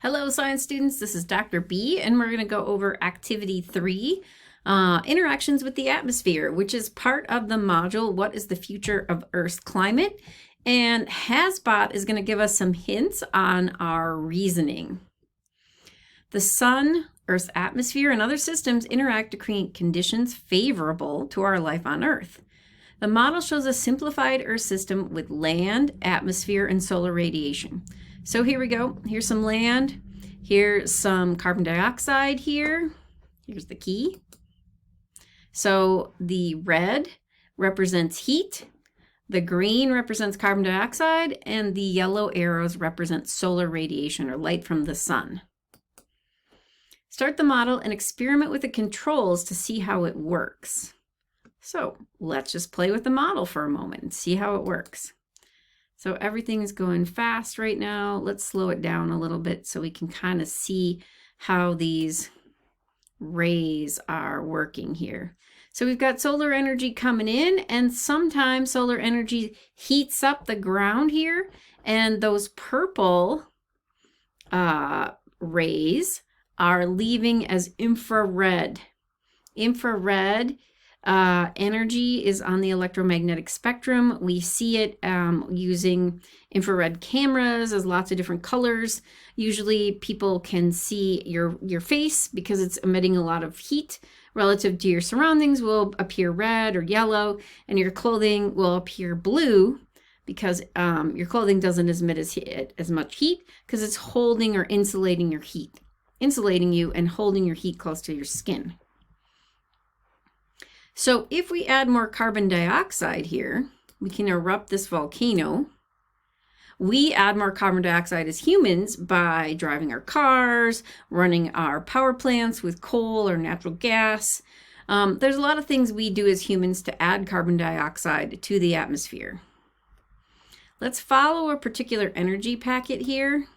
Hello, science students. This is Dr. B, and we're going to go over activity 3, interactions with the atmosphere, which is part of the module, What is the Future of Earth's Climate? And Hasbot is going to give us some hints on our reasoning. The sun, Earth's atmosphere, and other systems interact to create conditions favorable to our life on Earth. The model shows a simplified Earth system with land, atmosphere, and solar radiation. So here we go. Here's some land. Here's some carbon dioxide here. Here's the key. So the red represents heat, the green represents carbon dioxide, and the yellow arrows represent solar radiation or light from the sun. Start the model and experiment with the controls to see how it works. So let's just play with the model for a moment and see how it works. So everything's going fast right now. Let's slow it down a little bit so we can kind of see how these rays are working here. So we've got solar energy coming in, and sometimes solar energy heats up the ground here, and those purple rays are leaving as infrared. Infrared energy is on the electromagnetic spectrum. We see it using infrared cameras. There's lots of different colors. Usually people can see your face because it's emitting a lot of heat relative to your surroundings will appear red or yellow, and your clothing will appear blue because your clothing doesn't emit as much heat because it's holding or insulating you and holding your heat close to your skin. So if we add more carbon dioxide here, we can erupt this volcano. We add more carbon dioxide as humans by driving our cars, running our power plants with coal or natural gas. There's a lot of things we do as humans to add carbon dioxide to the atmosphere. Let's follow a particular energy packet here.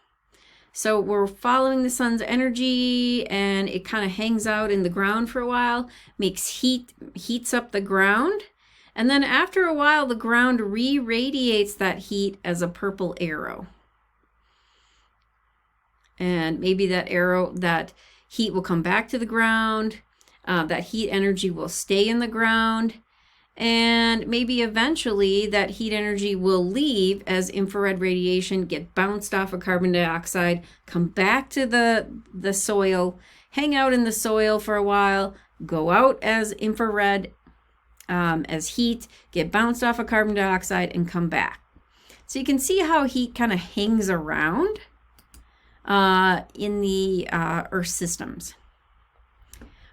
So we're following the sun's energy, and it kind of hangs out in the ground for a while, heats up the ground. And then after a while, the ground re-radiates that heat as a purple arrow. And maybe that heat will come back to the ground. That heat energy will stay in the ground. And maybe eventually that heat energy will leave as infrared radiation, get bounced off of carbon dioxide, come back to the soil, hang out in the soil for a while, go out as infrared, as heat, get bounced off of carbon dioxide, and come back. So you can see how heat kind of hangs around in the Earth systems.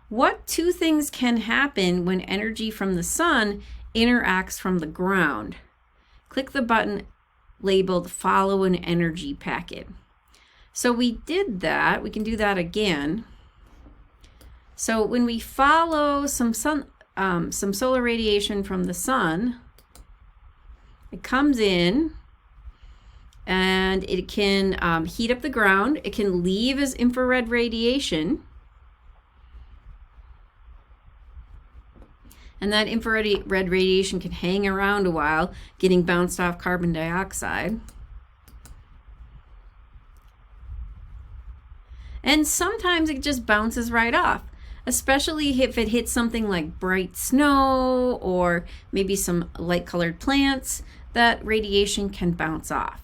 What two things can happen when energy from the sun interacts from the ground? Click the button labeled Follow an Energy Packet. So we did that. We can do that again. So when we follow some solar radiation from the sun, it comes in and it can heat up the ground. It can leave as infrared radiation. And that infrared radiation can hang around a while, getting bounced off carbon dioxide. And sometimes it just bounces right off, especially if it hits something like bright snow or maybe some light-colored plants. That radiation can bounce off.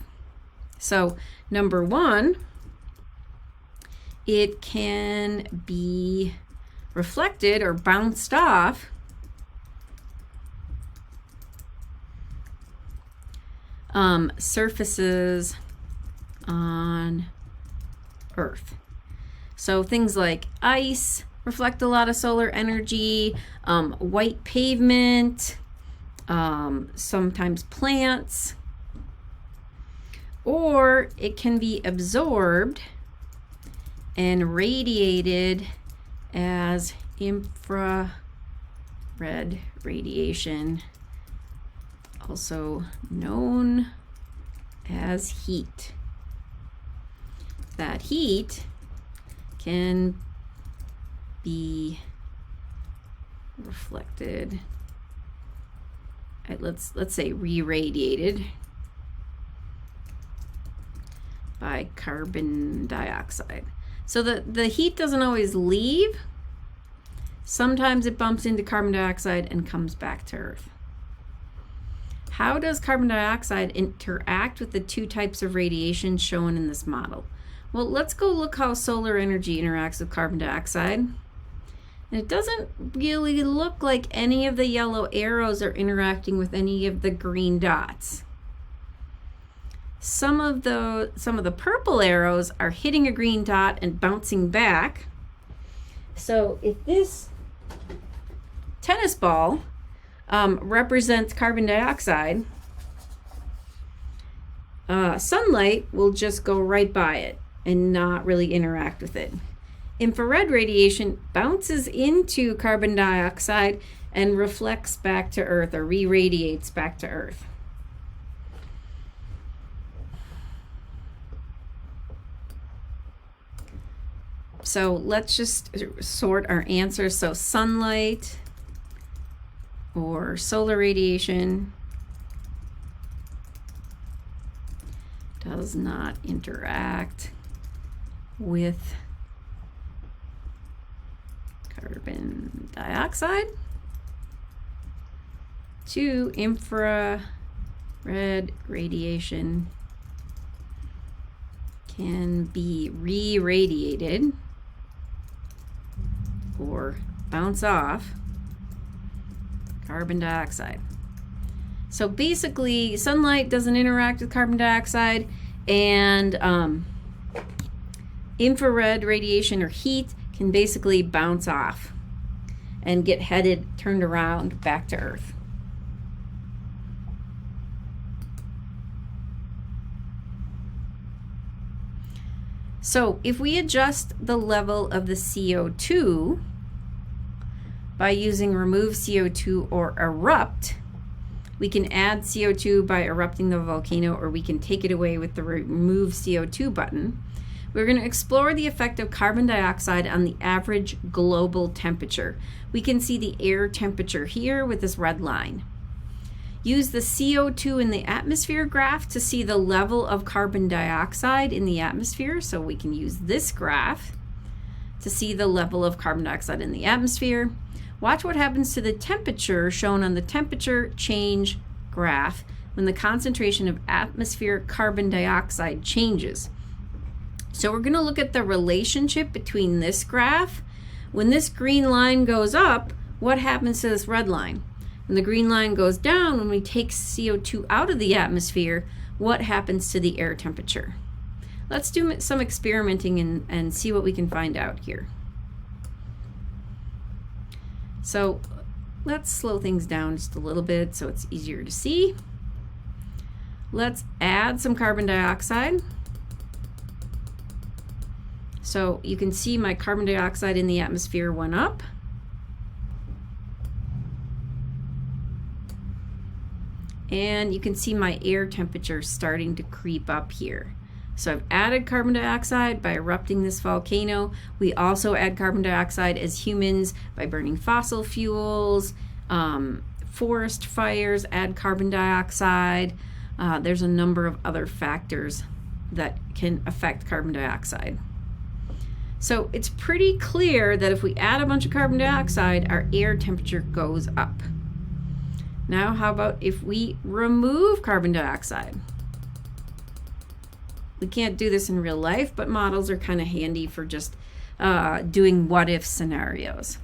So number one, it can be reflected or bounced off surfaces on Earth. So things like ice reflect a lot of solar energy, white pavement, sometimes plants, or it can be absorbed and radiated as infrared radiation, also known as heat. That heat can be reflected. Let's say re-radiated by carbon dioxide. So the heat doesn't always leave. Sometimes it bumps into carbon dioxide and comes back to Earth. How does carbon dioxide interact with the two types of radiation shown in this model? Well, let's go look how solar energy interacts with carbon dioxide. And it doesn't really look like any of the yellow arrows are interacting with any of the green dots. Some of the purple arrows are hitting a green dot and bouncing back. So if this tennis ball represents carbon dioxide, sunlight will just go right by it and not really interact with it. Infrared radiation bounces into carbon dioxide and reflects back to Earth, or re-radiates back to Earth. So let's just sort our answers. So sunlight or solar radiation does not interact with carbon dioxide. 2, infrared radiation can be re-radiated or bounce off carbon dioxide. So basically, sunlight doesn't interact with carbon dioxide, and infrared radiation or heat can basically bounce off and get turned around back to Earth. So if we adjust the level of the CO2 by using remove CO2 or erupt, we can add CO2 by erupting the volcano, or we can take it away with the remove CO2 button. We're going to explore the effect of carbon dioxide on the average global temperature. We can see the air temperature here with this red line. Use the CO2 in the atmosphere graph to see the level of carbon dioxide in the atmosphere. So we can use this graph to see the level of carbon dioxide in the atmosphere. Watch what happens to the temperature shown on the temperature change graph when the concentration of atmospheric carbon dioxide changes. So we're going to look at the relationship between this graph. When this green line goes up, what happens to this red line? When the green line goes down, when we take CO2 out of the atmosphere, what happens to the air temperature? Let's do some experimenting and see what we can find out here. So let's slow things down just a little bit so it's easier to see. Let's add some carbon dioxide. So you can see my carbon dioxide in the atmosphere went up. And you can see my air temperature starting to creep up here. So I've added carbon dioxide by erupting this volcano. We also add carbon dioxide as humans by burning fossil fuels. Forest fires add carbon dioxide. There's a number of other factors that can affect carbon dioxide. So it's pretty clear that if we add a bunch of carbon dioxide, our air temperature goes up. Now, how about if we remove carbon dioxide? We can't do this in real life, but models are kind of handy for just doing what-if scenarios.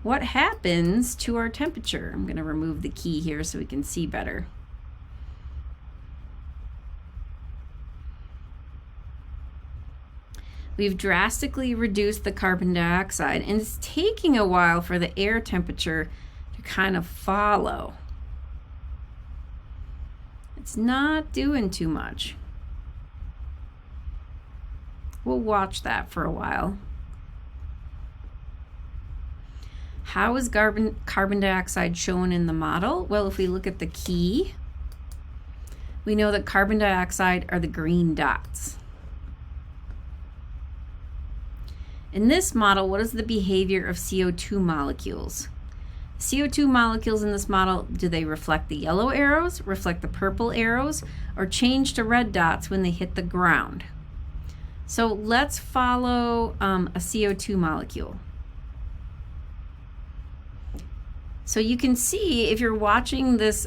What happens to our temperature? I'm going to remove the key here so we can see better. We've drastically reduced the carbon dioxide, and it's taking a while for the air temperature to kind of follow. It's not doing too much. We'll watch that for a while. How is carbon dioxide shown in the model? Well, if we look at the key, we know that carbon dioxide are the green dots. In this model, what is the behavior of CO2 molecules? CO2 molecules in this model, do they reflect the yellow arrows, reflect the purple arrows, or change to red dots when they hit the ground? So let's follow a CO2 molecule. So you can see if you're watching this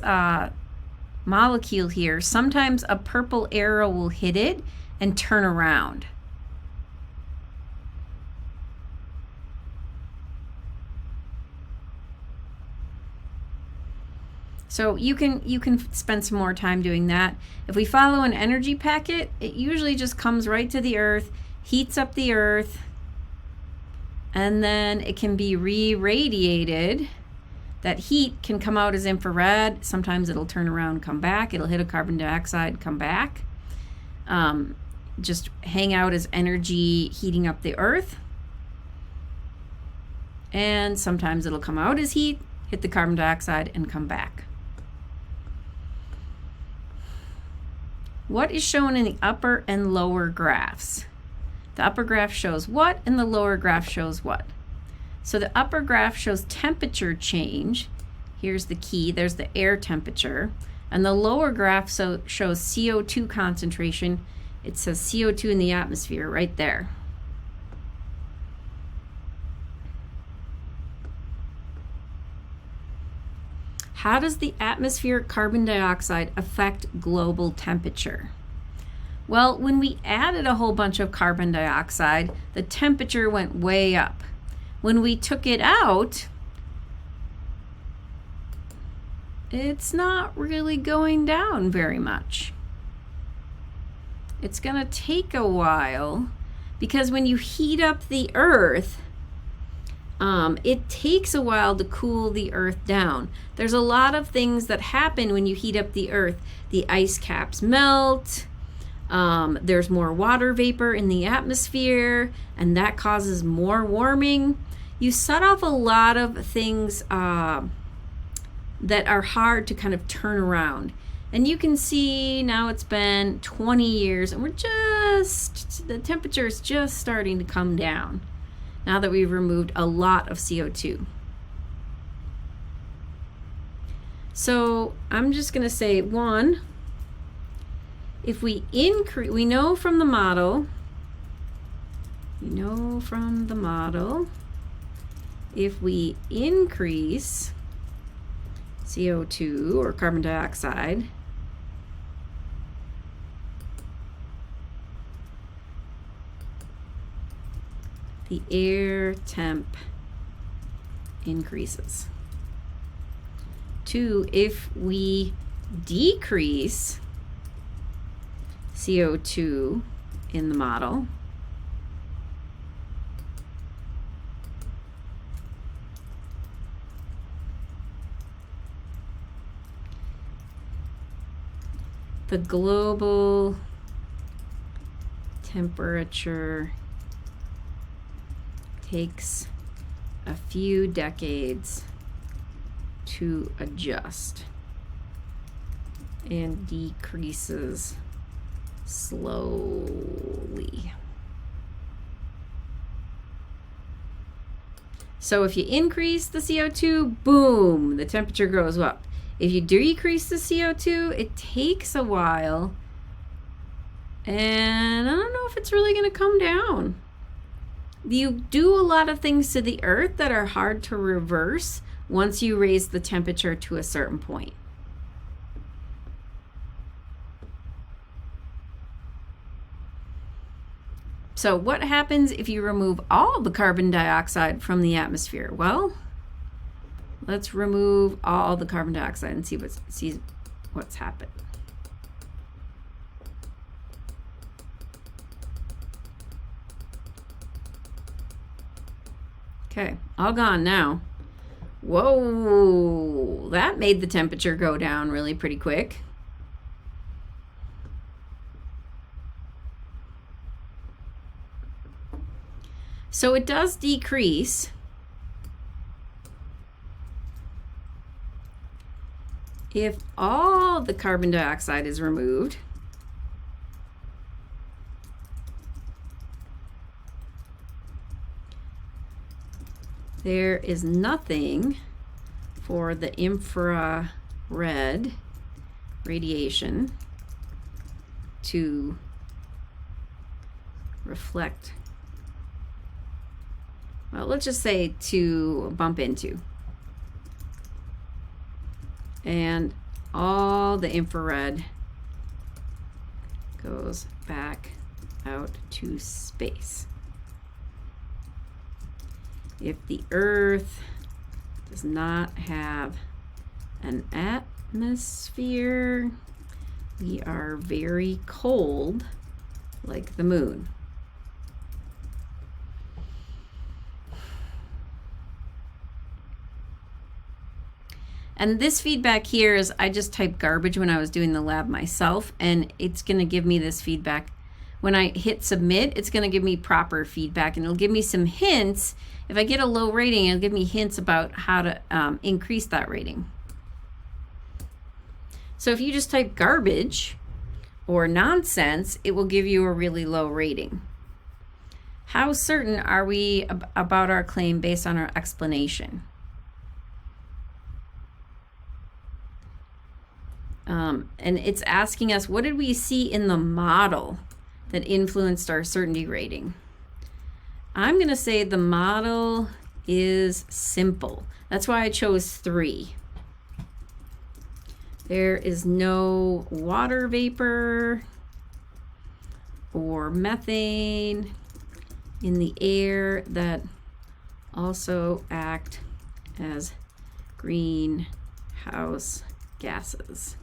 molecule here, sometimes a purple arrow will hit it and turn around. So you can spend some more time doing that. If we follow an energy packet, it usually just comes right to the Earth, heats up the Earth, and then it can be re-radiated. That heat can come out as infrared. Sometimes it'll turn around, come back. It'll hit a carbon dioxide, come back. Just hang out as energy heating up the Earth. And sometimes it'll come out as heat, hit the carbon dioxide, and come back. What is shown in the upper and lower graphs? The upper graph shows what, and the lower graph shows what? So the upper graph shows temperature change. Here's the key, there's the air temperature. And the lower graph shows CO2 concentration. It says CO2 in the atmosphere right there. How does the atmospheric carbon dioxide affect global temperature? Well, when we added a whole bunch of carbon dioxide, the temperature went way up. When we took it out, it's not really going down very much. It's going to take a while because when you heat up the Earth, it takes a while to cool the Earth down. There's a lot of things that happen when you heat up the Earth. The ice caps melt, there's more water vapor in the atmosphere, and that causes more warming. You set off a lot of things that are hard to kind of turn around. And you can see now it's been 20 years and the temperature is just starting to come down now that we've removed a lot of CO2. So I'm just going to say, one, if we increase, we know from the model, if we increase CO2 or carbon dioxide, the air temp increases. 2, if we decrease CO2 in the model, the global temperature takes a few decades to adjust and decreases slowly. So if you increase the CO2, boom, the temperature goes up. If you decrease the CO2, it takes a while, and I don't know if it's really going to come down. You do a lot of things to the Earth that are hard to reverse once you raise the temperature to a certain point. So what happens if you remove all the carbon dioxide from the atmosphere? Well, let's remove all the carbon dioxide and see what's happened. Okay, all gone now. Whoa, that made the temperature go down really pretty quick. So it does decrease. If all the carbon dioxide is removed, there is nothing for the infrared radiation to reflect. Well, let's just say to bump into. And all the infrared goes back out to space. If the Earth does not have an atmosphere, we are very cold, like the moon. And this feedback here is, I just typed garbage when I was doing the lab myself, and it's going to give me this feedback. When I hit submit, it's going to give me proper feedback, and it'll give me some hints. If I get a low rating, it'll give me hints about how to increase that rating. So if you just type garbage or nonsense, it will give you a really low rating. How certain are we about our claim based on our explanation? And it's asking us, what did we see in the model that influenced our certainty rating? I'm going to say the model is simple. That's why I chose 3. There is no water vapor or methane in the air that also act as greenhouse gases.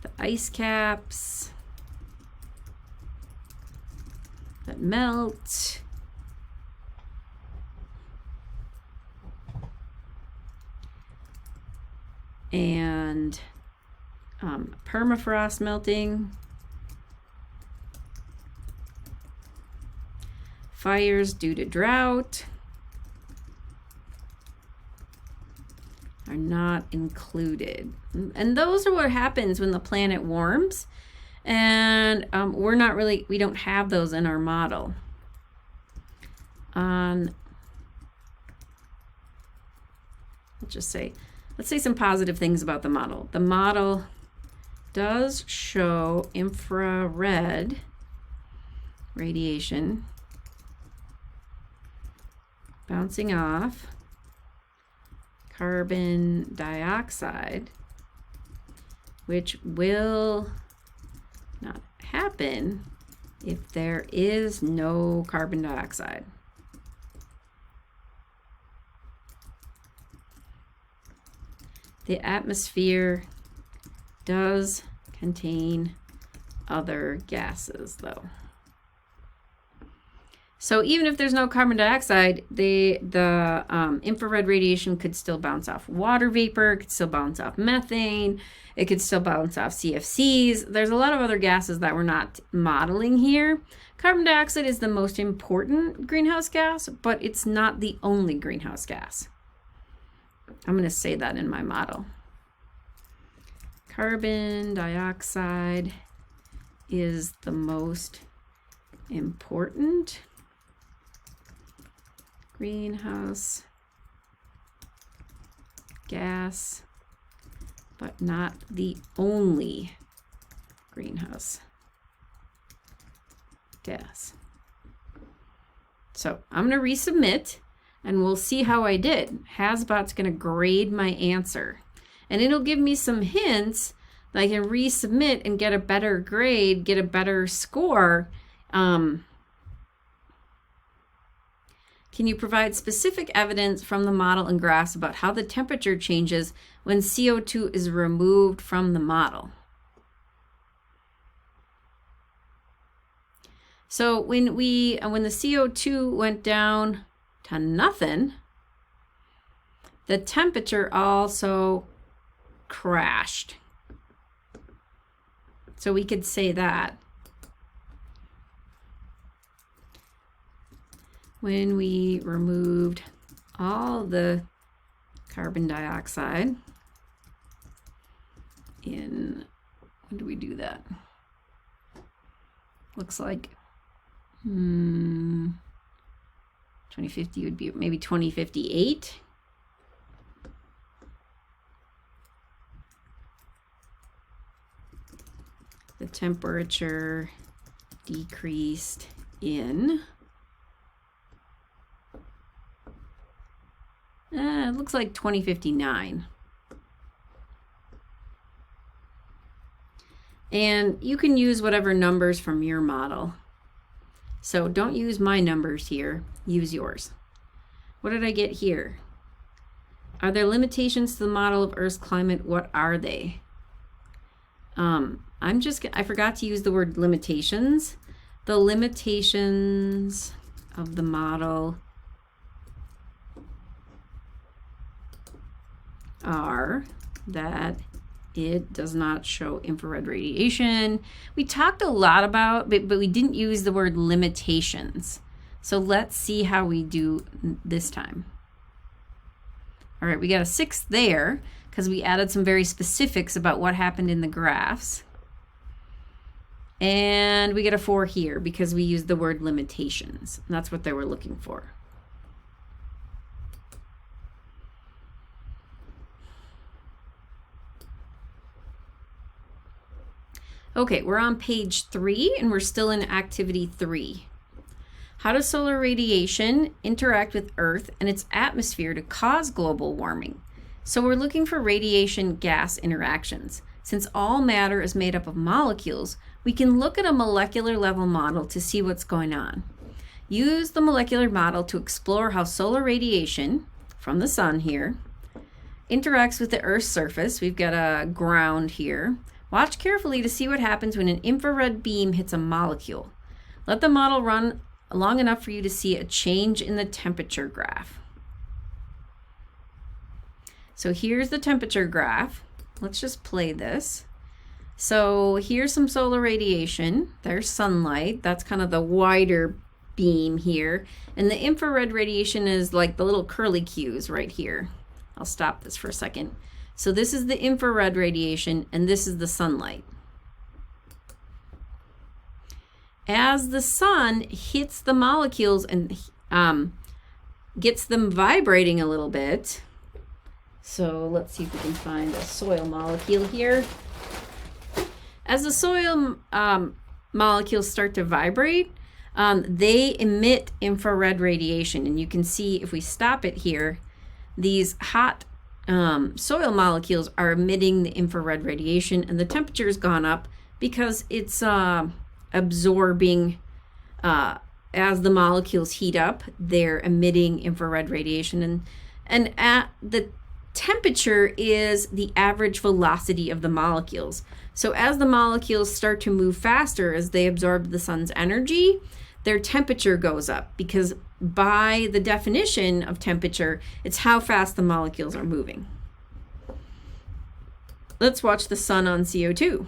The ice caps that melt, and permafrost melting, fires due to drought are not included. And those are what happens when the planet warms, and we don't have those in our model. Let's say some positive things about the model. The model does show infrared radiation bouncing off carbon dioxide, which will not happen if there is no carbon dioxide. The atmosphere does contain other gases, though. So even if there's no carbon dioxide, the infrared radiation could still bounce off water vapor, could still bounce off methane, it could still bounce off CFCs. There's a lot of other gases that we're not modeling here. Carbon dioxide is the most important greenhouse gas, but it's not the only greenhouse gas. I'm going to say that in my model. Carbon dioxide is the most important greenhouse gas, but not the only greenhouse gas. So I'm going to resubmit, and we'll see how I did. Hasbot's going to grade my answer, and it'll give me some hints that I can resubmit and get a better grade, get a better score. Can you provide specific evidence from the model and graphs about how the temperature changes when CO2 is removed from the model? So when the CO2 went down to nothing, the temperature also crashed. So we could say that. When we removed all the carbon dioxide when do we do that? Looks like 2050 would be maybe 2058. The temperature decreased in, it looks like 2059. And you can use whatever numbers from your model. So don't use my numbers here, use yours. What did I get here? Are there limitations to the model of Earth's climate? What are they? I forgot to use the word limitations. The limitations of the model are that it does not show infrared radiation. We talked a lot about, but we didn't use the word limitations. So let's see how we do this time. All right, we got a 6 there because we added some very specifics about what happened in the graphs. And we get a 4 here because we used the word limitations. And that's what they were looking for. Okay, we're on page 3 and we're still in activity 3. How does solar radiation interact with Earth and its atmosphere to cause global warming? So we're looking for radiation gas interactions. Since all matter is made up of molecules, we can look at a molecular level model to see what's going on. Use the molecular model to explore how solar radiation from the sun here interacts with the Earth's surface. We've got a ground here. Watch carefully to see what happens when an infrared beam hits a molecule. Let the model run long enough for you to see a change in the temperature graph. So here's the temperature graph. Let's just play this. So here's some solar radiation. There's sunlight. That's kind of the wider beam here. And the infrared radiation is like the little curly cues right here. I'll stop this for a second. So this is the infrared radiation, and this is the sunlight. As the sun hits the molecules and gets them vibrating a little bit, so let's see if we can find a soil molecule here. As the soil molecules start to vibrate, they emit infrared radiation, and you can see if we stop it here, these hot soil molecules are emitting the infrared radiation, and the temperature has gone up because it's absorbing, as the molecules heat up, they're emitting infrared radiation, and at the temperature is the average velocity of the molecules. So as the molecules start to move faster as they absorb the sun's energy, their temperature goes up, because by the definition of temperature, it's how fast the molecules are moving. Let's watch the sun on CO2.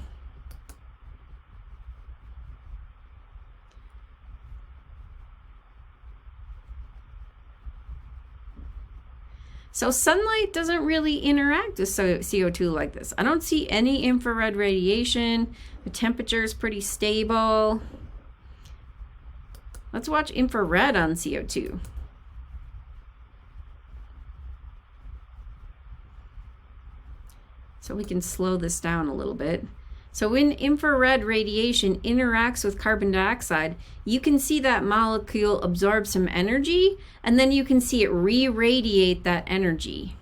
So sunlight doesn't really interact with CO2 like this. I don't see any infrared radiation. The temperature is pretty stable. Let's watch infrared on CO2. So we can slow this down a little bit. So when infrared radiation interacts with carbon dioxide, you can see that molecule absorb some energy, and then you can see it re-radiate that energy.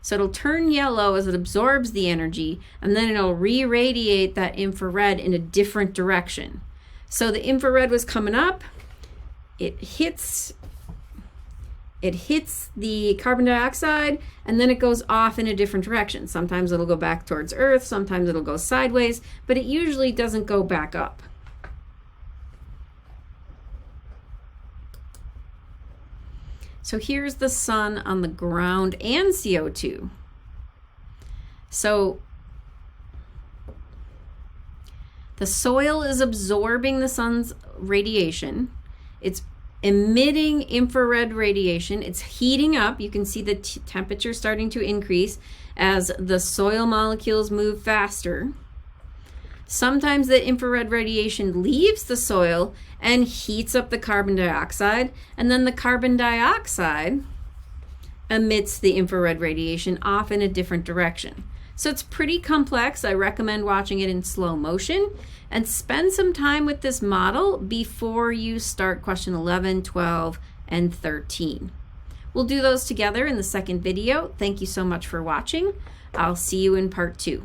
So it'll turn yellow as it absorbs the energy, and then it'll re-radiate that infrared in a different direction. So the infrared was coming up, it hits the carbon dioxide, and then it goes off in a different direction. Sometimes it'll go back towards Earth, sometimes it'll go sideways, but it usually doesn't go back up. So here's the sun on the ground and CO2. So the soil is absorbing the sun's radiation. It's emitting infrared radiation. It's heating up. You can see the temperature starting to increase as the soil molecules move faster. Sometimes the infrared radiation leaves the soil and heats up the carbon dioxide, and then the carbon dioxide emits the infrared radiation off in a different direction. So it's pretty complex. I recommend watching it in slow motion and spend some time with this model before you start question 11, 12, and 13. We'll do those together in the second video. Thank you so much for watching. I'll see you in part 2.